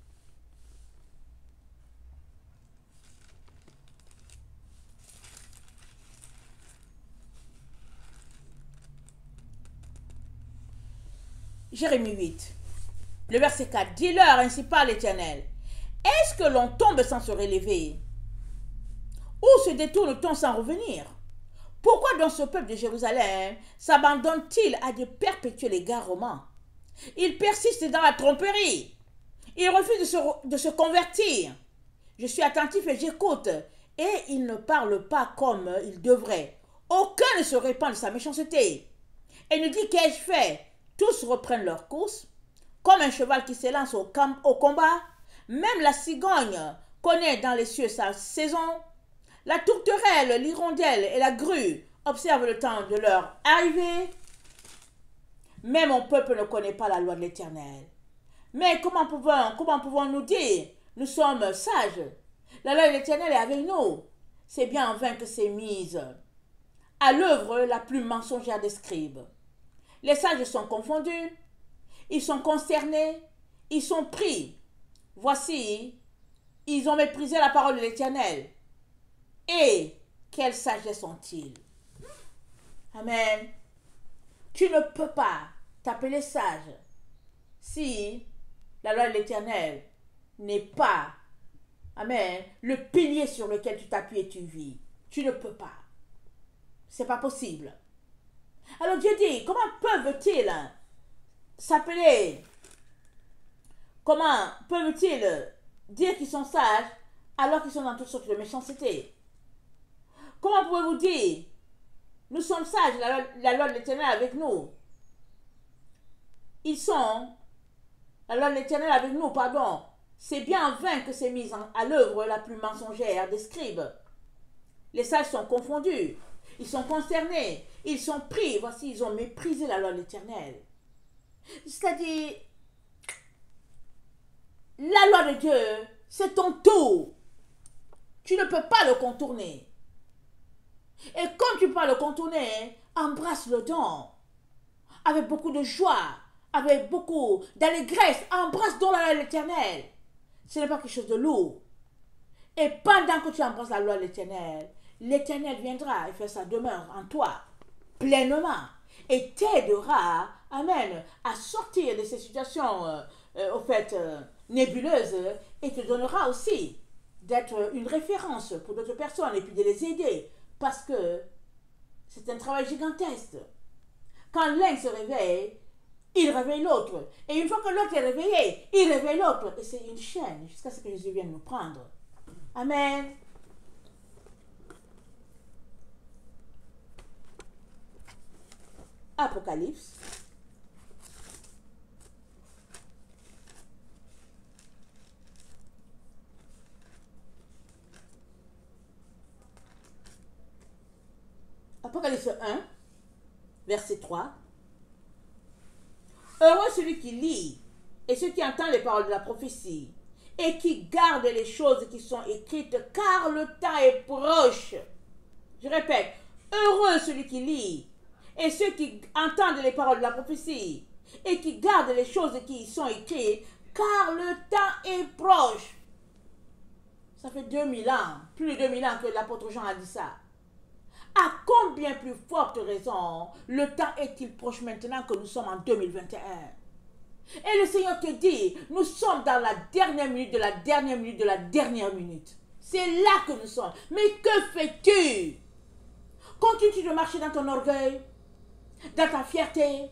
Jérémie 8, le verset 4. Dis-leur, ainsi parle l'Éternel. Est-ce que l'on tombe sans se relever? Ou se détourne-t-on sans revenir? Pourquoi donc ce peuple de Jérusalem s'abandonne-t-il à de perpétuels égarements? Il persiste dans la tromperie. Il refuse de se convertir. Je suis attentif et j'écoute. Et il ne parle pas comme il devrait. Aucun ne se répand de sa méchanceté. Et nous dit, qu'ai-je fait? Tous reprennent leur course. Comme un cheval qui s'élance au combat. Même la cigogne connaît dans les cieux sa saison. La tourterelle, l'hirondelle et la grue observent le temps de leur arrivée. Mais mon peuple ne connaît pas la loi de l'Éternel. Mais comment pouvons-nous dire? Nous sommes sages. La loi de l'Éternel est avec nous. C'est bien en vain que c'est mise à l'œuvre la plus mensongère des scribes. Les sages sont confondus. Ils sont consternés. Ils sont pris. Voici, ils ont méprisé la parole de l'Éternel. Et quelle sagesse ont-ils? Amen. Tu ne peux pas t'appeler sage si la loi de l'Éternel n'est pas, amen, le pilier sur lequel tu t'appuies et tu vis. Tu ne peux pas. C'est pas possible. Alors Dieu dit, comment peuvent-ils s'appeler? Comment peuvent-ils dire qu'ils sont sages alors qu'ils sont dans toutes sortes de méchanceté? Comment pouvez-vous dire, nous sommes sages, la loi de l'Éternel avec nous? La loi de l'Éternel avec nous, pardon. C'est bien en vain que c'est mis à l'œuvre la plus mensongère des scribes. Les sages sont confondus, ils sont concernés, ils sont pris. Voici, ils ont méprisé la loi de l'Éternel. C'est-à-dire, la loi de Dieu, c'est ton tout. Tu ne peux pas le contourner. Et quand tu peux pas le contourner, embrasse le don. Avec beaucoup de joie, avec beaucoup d'allégresse, embrasse donc la loi de l'Éternel. Ce n'est pas quelque chose de lourd. Et pendant que tu embrasses la loi de l'Éternel, l'Éternel viendra et fait sa demeure en toi, pleinement, et t'aidera, amen, à sortir de ces situations, nébuleuses, et te donnera aussi d'être une référence pour d'autres personnes et puis de les aider, parce que c'est un travail gigantesque. Quand l'un se réveille, il réveille l'autre. Et une fois que l'autre est réveillé, il réveille l'autre. Et c'est une chaîne jusqu'à ce que Jésus vienne nous prendre. Amen. Apocalypse. Apocalypse 1, verset 3. Heureux celui qui lit et ceux qui entendent les paroles de la prophétie et qui gardent les choses qui sont écrites, car le temps est proche. Je répète, heureux celui qui lit et ceux qui entendent les paroles de la prophétie et qui gardent les choses qui sont écrites, car le temps est proche. Ça fait 2000 ans, plus de 2000 ans que l'apôtre Jean a dit ça. À combien plus forte raison le temps est-il proche maintenant que nous sommes en 2021? Et le Seigneur te dit, nous sommes dans la dernière minute de la dernière minute de la dernière minute. C'est là que nous sommes. Mais que fais-tu? Continues-tu de marcher dans ton orgueil? Dans ta fierté?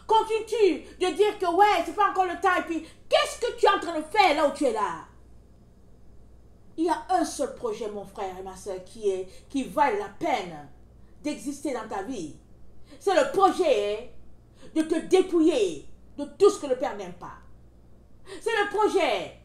Continues-tu de dire que ouais, c'est pas encore le temps? Et puis, qu'est-ce que tu es en train de faire là où tu es là? Il y a un seul projet, mon frère et ma soeur, qui vaille la peine d'exister dans ta vie. C'est le projet de te dépouiller de tout ce que le Père n'aime pas. C'est le projet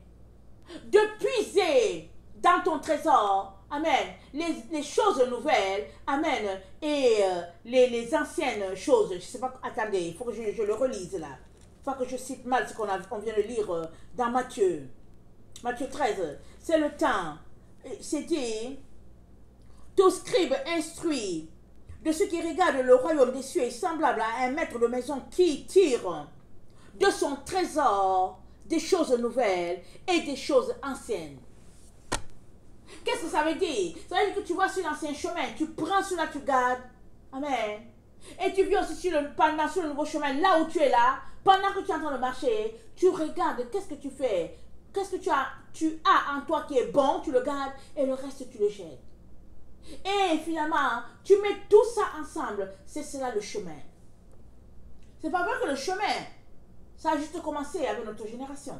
de puiser dans ton trésor, amen, les choses nouvelles, amen, et les anciennes choses. Je ne sais pas, attendez, il faut que je le relise là. Il faut que je cite mal ce qu'on vient de lire dans Matthieu. Matthieu 13, c'est le temps. C'est dit, tout scribe instruit de ceux qui regardent le royaume des cieux est semblable à un maître de maison qui tire de son trésor des choses nouvelles et des choses anciennes. Qu'est-ce que ça veut dire? Ça veut dire que tu vas sur l'ancien chemin, tu prends cela, tu gardes. Amen. Et tu viens aussi sur le nouveau chemin, là où tu es là, pendant que tu es en train de marcher, tu regardes, qu'est-ce que tu fais? Qu'est-ce que tu as en toi qui est bon, tu le gardes, et le reste, tu le jettes. Et finalement, tu mets tout ça ensemble, c'est cela le chemin. C'est pas vrai que le chemin, ça a juste commencé avec notre génération.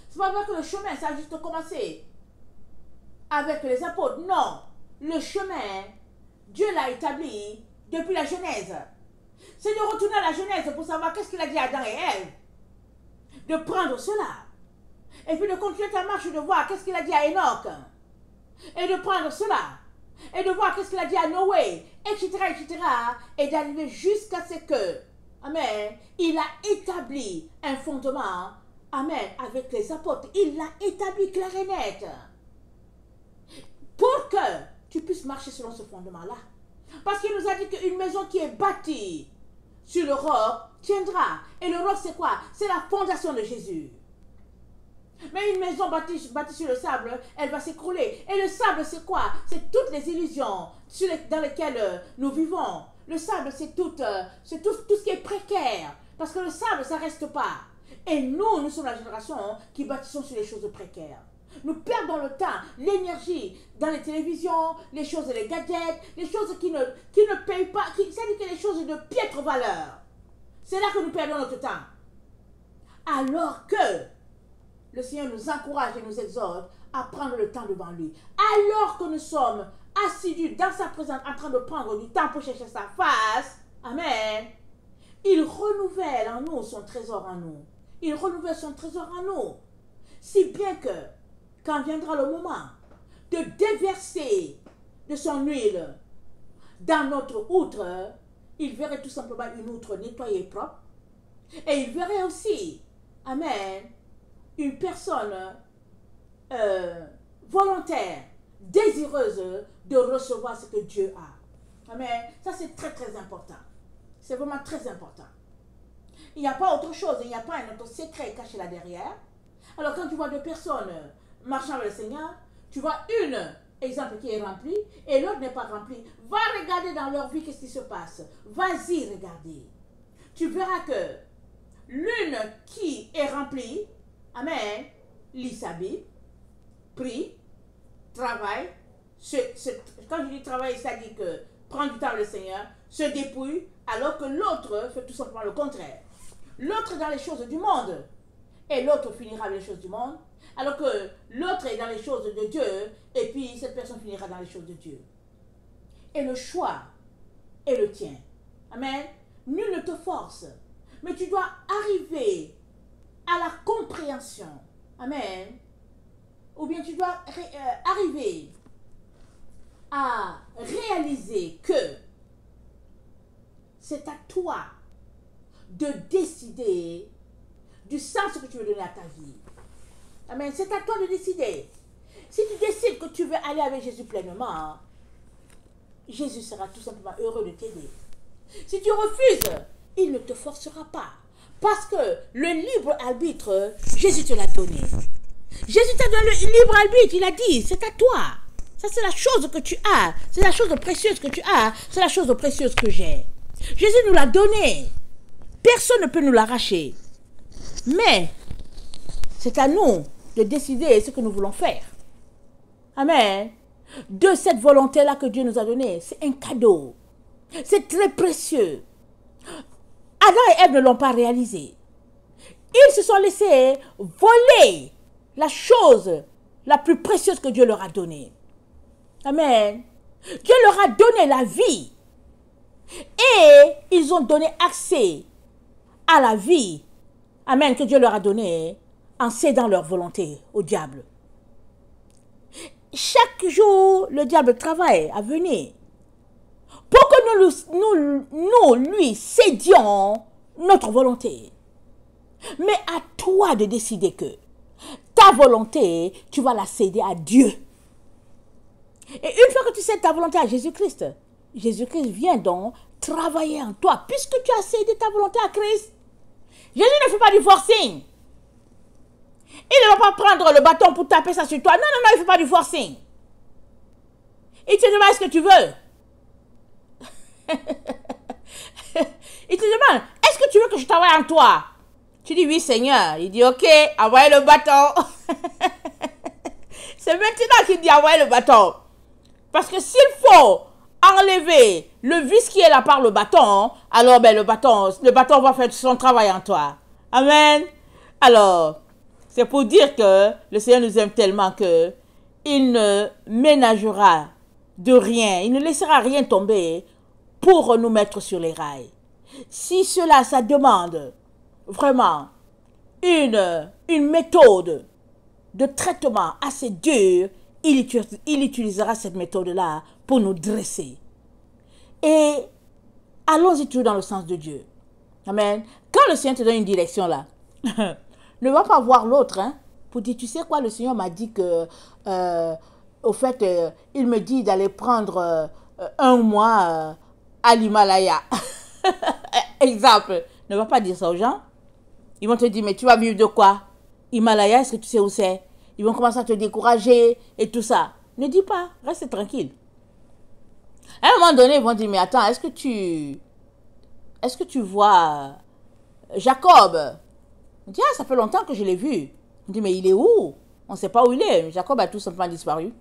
C'est pas vrai que le chemin, ça a juste commencé avec les apôtres. Non, le chemin, Dieu l'a établi depuis la Genèse. C'est de retourner à la Genèse pour savoir qu'est-ce qu'il a dit à Adam et Ève. De prendre cela. Et puis de continuer ta marche, de voir qu'est-ce qu'il a dit à Enoch. Et de prendre cela. Et de voir qu'est-ce qu'il a dit à Noé, etc., etc. Et d'arriver jusqu'à ce que, amen, il a établi un fondement, amen, avec les apôtres. Il l'a établi clair et net. Pour que tu puisses marcher selon ce fondement-là. Parce qu'il nous a dit qu'une maison qui est bâtie sur le roc tiendra. Et le roc, c'est quoi? C'est la fondation de Jésus. Mais une maison bâtie sur le sable, elle va s'écrouler. Et le sable, c'est quoi? C'est toutes les illusions dans lesquelles nous vivons. Le sable, c'est tout ce qui est précaire. Parce que le sable, ça ne reste pas. Et nous sommes la génération qui bâtissons sur les choses précaires. Nous perdons le temps, l'énergie dans les télévisions, les choses, les gadgets, les choses qui ne payent pas, c'est-à-dire que les choses de piètre valeur. C'est là que nous perdons notre temps. Alors que le Seigneur nous encourage et nous exhorte à prendre le temps devant lui. Alors que nous sommes assidus dans sa présence en train de prendre du temps pour chercher sa face, amen, il renouvelle en nous son trésor en nous. Il renouvelle son trésor en nous. Si bien que, quand viendra le moment de déverser de son huile dans notre outre, il verrait tout simplement une outre nettoyée et propre. Et il verrait aussi, amen, une personne volontaire, désireuse de recevoir ce que Dieu a. Amen. Ça, c'est très, très important. C'est vraiment très important. Il n'y a pas autre chose, il n'y a pas un autre secret caché là derrière. Alors, quand tu vois deux personnes marchant avec le Seigneur, tu vois une, exemple, qui est remplie, et l'autre n'est pas remplie. Va regarder dans leur vie qu'est-ce qui se passe. Vas-y regarder. Tu verras que l'une qui est remplie, amen, lit sa Bible, prie, travaille. Quand je dis travail, c'est-à-dire que prend du temps avec le Seigneur, se dépouille, alors que l'autre fait tout simplement le contraire. L'autre est dans les choses du monde, et l'autre finira avec les choses du monde, alors que l'autre est dans les choses de Dieu, et puis cette personne finira dans les choses de Dieu. Et le choix est le tien. Amen. Nul ne te force, mais tu dois arriver à la compréhension. Amen. Ou bien tu dois arriver à réaliser que c'est à toi de décider du sens que tu veux donner à ta vie. Amen. C'est à toi de décider. Si tu décides que tu veux aller avec Jésus pleinement, Jésus sera tout simplement heureux de t'aider. Si tu refuses, il ne te forcera pas. Parce que le libre arbitre, Jésus te l'a donné. Jésus t'a donné le libre arbitre, il a dit, c'est à toi. Ça, c'est la chose que tu as. C'est la chose précieuse que tu as. C'est la chose précieuse que j'ai. Jésus nous l'a donné. Personne ne peut nous l'arracher. Mais, c'est à nous de décider ce que nous voulons faire. Amen. De cette volonté-là que Dieu nous a donnée, c'est un cadeau. C'est très précieux. Adam et Ève ne l'ont pas réalisé. Ils se sont laissés voler la chose la plus précieuse que Dieu leur a donnée. Amen. Dieu leur a donné la vie. Et ils ont donné accès à la vie. Amen, que Dieu leur a donnée en cédant leur volonté au diable. Chaque jour, le diable travaille à venir pour que nous lui cédions notre volonté. Mais à toi de décider que ta volonté, tu vas la céder à Dieu. Et une fois que tu cèdes ta volonté à Jésus-Christ, Jésus-Christ vient donc travailler en toi, puisque tu as cédé ta volonté à Christ. Jésus ne fait pas du forcing. Il ne va pas prendre le bâton pour taper ça sur toi. Non, non, non, il ne fait pas du forcing. Il te demande ce que tu veux. Il te demande, est-ce que tu veux que je travaille en toi? Tu dis oui, Seigneur. Il dit ok, envoyez le bâton. C'est maintenant qu'il dit envoyez le bâton. Parce que s'il faut enlever le vice qui est là par le bâton, alors ben, le bâton va faire son travail en toi. Amen. Alors, c'est pour dire que le Seigneur nous aime tellement que il ne ménagera de rien, il ne laissera rien tomber pour nous mettre sur les rails. Si cela, ça demande vraiment une méthode de traitement assez dure, il utilisera cette méthode-là pour nous dresser. Et allons-y toujours dans le sens de Dieu. Amen. Quand le Seigneur te donne une direction là, ne va pas voir l'autre, hein, pour dire, tu sais quoi, le Seigneur m'a dit que, au fait, il me dit d'aller prendre un mois à l'Himalaya. Exemple. Ne va pas dire ça aux gens. Ils vont te dire, mais tu vas vivre de quoi? Himalaya, est-ce que tu sais où c'est? Ils vont commencer à te décourager et tout ça. Ne dis pas, reste tranquille. À un moment donné, ils vont dire, mais attends, est-ce que tu vois Jacob? On dit, ah, ça fait longtemps que je l'ai vu. On dit, mais il est où? On ne sait pas où il est. Jacob a tout simplement disparu.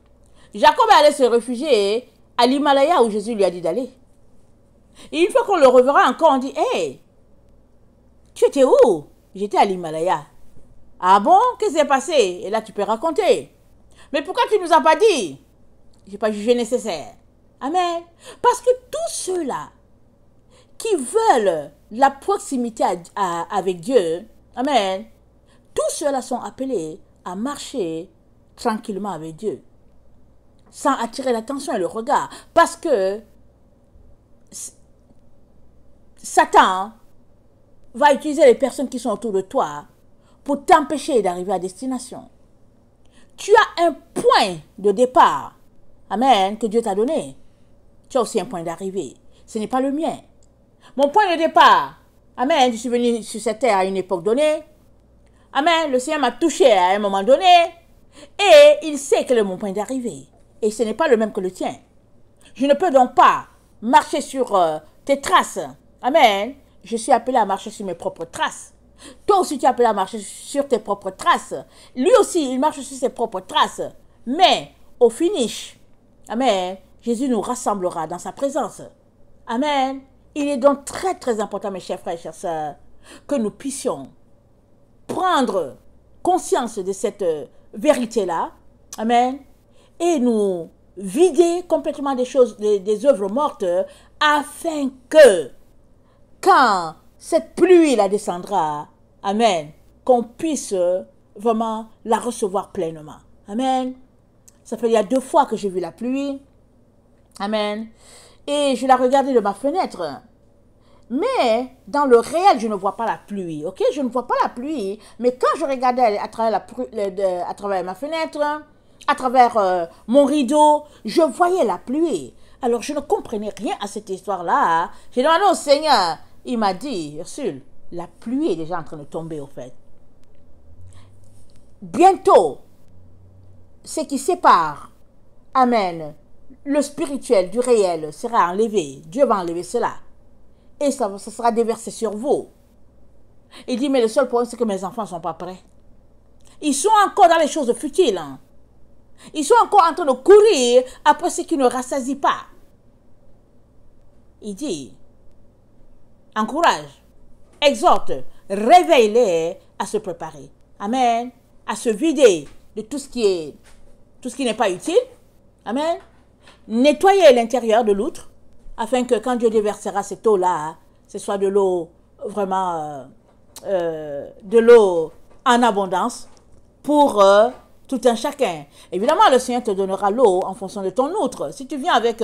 Jacob est allé se réfugier à l'Himalaya où Jésus lui a dit d'aller. Et une fois qu'on le reverra encore, on dit, hé, tu étais où? J'étais à l'Himalaya. Ah bon? Qu'est-ce qui s'est passé? Et là, tu peux raconter. Mais pourquoi tu ne nous as pas dit? Je n'ai pas jugé nécessaire. Amen. Parce que tous ceux-là qui veulent la proximité avec Dieu, amen, tous ceux-là sont appelés à marcher tranquillement avec Dieu, sans attirer l'attention et le regard. Parce que Satan va utiliser les personnes qui sont autour de toi pour t'empêcher d'arriver à destination. Tu as un point de départ, amen, que Dieu t'a donné. Tu as aussi un point d'arrivée. Ce n'est pas le mien. Mon point de départ, amen, je suis venu sur cette terre à une époque donnée. Amen, le Seigneur m'a touché à un moment donné. Et il sait quel est mon point d'arrivée. Et ce n'est pas le même que le tien. Je ne peux donc pas marcher sur tes traces. Amen. Je suis appelé à marcher sur mes propres traces. Toi aussi, tu es appelé à marcher sur tes propres traces. Lui aussi, il marche sur ses propres traces. Mais, au finish, amen, Jésus nous rassemblera dans sa présence. Amen. Il est donc très, très important, mes chers frères et chères sœurs, que nous puissions prendre conscience de cette vérité-là. Amen. Et nous vider complètement des choses, des œuvres mortes, afin que, quand cette pluie la descendra, amen, qu'on puisse vraiment la recevoir pleinement. Amen. Ça fait il y a 2 fois que j'ai vu la pluie. Amen. Et je la regardais de ma fenêtre. Mais dans le réel, je ne vois pas la pluie. Ok, je ne vois pas la pluie. Mais quand je regardais à travers ma fenêtre, à travers mon rideau, je voyais la pluie. Alors je ne comprenais rien à cette histoire-là. J'ai demandé au Seigneur. Il m'a dit, Ursule, la pluie est déjà en train de tomber au fait. Bientôt, ce qui sépare, amen, le spirituel du réel sera enlevé. Dieu va enlever cela. Et ça sera déversé sur vous. Il dit, mais le seul problème, c'est que mes enfants ne sont pas prêts. Ils sont encore dans les choses futiles. Hein. Ils sont encore en train de courir après ce qui ne rassasie pas. Il dit, encourage, exhorte, réveille-les à se préparer. Amen. À se vider de tout ce qui n'est pas utile. Amen. Nettoyez l'intérieur de l'outre, afin que quand Dieu déversera cette eau-là, ce soit de l'eau vraiment, de l'eau en abondance pour tout un chacun. Évidemment, le Seigneur te donnera l'eau en fonction de ton outre. Si tu viens avec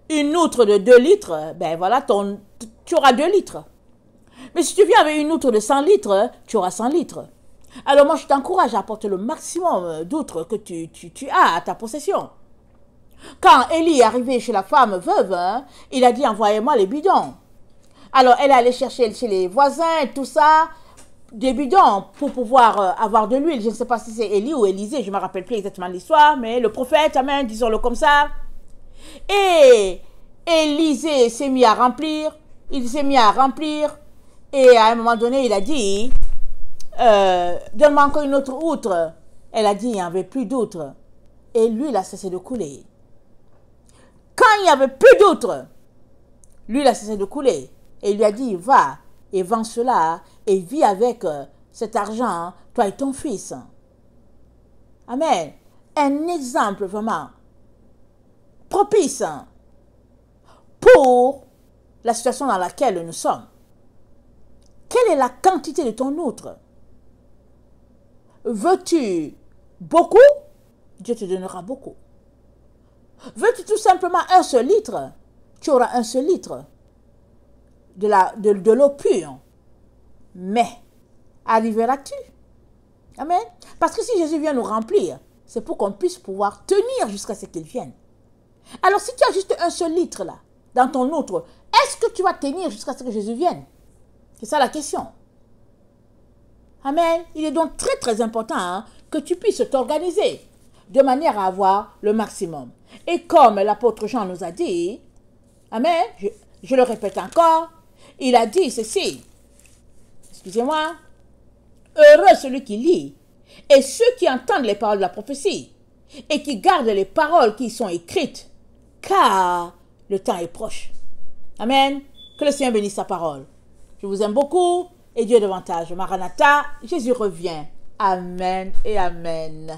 une outre de 2 litres, ben voilà, tu auras 2 litres. Mais si tu viens avec une outre de 100 litres, tu auras 100 litres. Alors moi, je t'encourage à apporter le maximum d'outres que tu as à ta possession. Quand Élie est arrivé chez la femme veuve, il a dit, envoyez-moi les bidons. Alors, elle est allée chercher chez les voisins, tout ça, des bidons pour pouvoir avoir de l'huile. Je ne sais pas si c'est Élie ou Élisée, je ne me rappelle plus exactement l'histoire, mais le prophète, amen, disons-le comme ça. Et Élisée s'est mis à remplir, il s'est mis à remplir, et à un moment donné, il a dit, donne-moi encore une autre outre. Elle a dit, il n'y avait plus d'outre. Et l'huile a cessé de couler. Quand il n'y avait plus d'outre, l'huile a cessé de couler. Et il lui a dit, va et vends cela et vis avec cet argent, toi et ton fils. Amen. Un exemple vraiment propice pour la situation dans laquelle nous sommes. Quelle est la quantité de ton outre? Veux-tu beaucoup? Dieu te donnera beaucoup. Veux-tu tout simplement un seul litre? Tu auras un seul litre de l'eau pure. Mais, arriveras-tu? Amen. Parce que si Jésus vient nous remplir, c'est pour qu'on puisse pouvoir tenir jusqu'à ce qu'il vienne. Alors si tu as juste un seul litre là, dans ton outre, est-ce que tu vas tenir jusqu'à ce que Jésus vienne? C'est ça la question. Amen. Il est donc très très important que tu puisses t'organiser de manière à avoir le maximum. Et comme l'apôtre Jean nous a dit, amen, je le répète encore, il a dit ceci, excusez-moi, heureux celui qui lit et ceux qui entendent les paroles de la prophétie et qui gardent les paroles qui y sont écrites, car le temps est proche. Amen. Que le Seigneur bénisse sa parole. Je vous aime beaucoup et Dieu davantage. Maranatha, Jésus revient. Amen et amen.